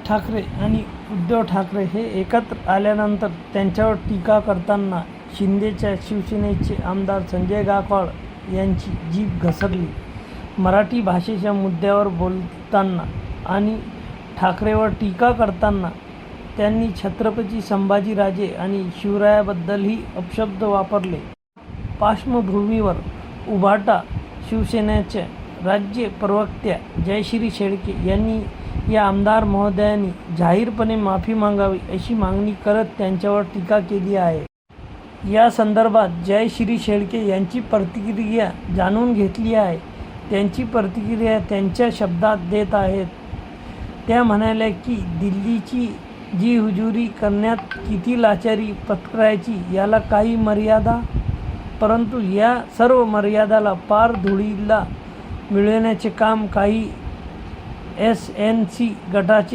ठाकरे आणि उद्धव ठाकरे हे एकत्र आल्यानंतर त्यांच्यावर टीका करताना शिंदेच्या शिवसेनेचे आमदार संजय गायकवाड यांची जीभ घसरली. मराठी भाषेच्या मुद्द्यावर बोलताना आणि ठाकरेंवर टीका करताना त्यांनी छत्रपती संभाजीराजे आणि शिवरायांबद्दलही अपशब्द वापरले. पार्श्वभूमीवर उभाटा शिवसेनेच्या राज्य प्रवक्त्या जयश्री शेळके यांनी या आमदार महोदयांनी जाहीरपणे माफी मागावी अशी मागणी करत त्यांच्यावर टीका केली आहे. या संदर्भात जयश्री शेळके यांची प्रतिक्रिया जाणून घेतली आहे. त्यांची प्रतिक्रिया त्यांच्या शब्दात देत आहेत. त्या म्हणाल्या की दिल्लीची जी हुजुरी करण्यात किती लाचारी पत्करायची याला काही मर्यादा, परंतु या सर्व मर्यादाला पार धुळीला मिळवण्याचे काम काही SNC गटाचे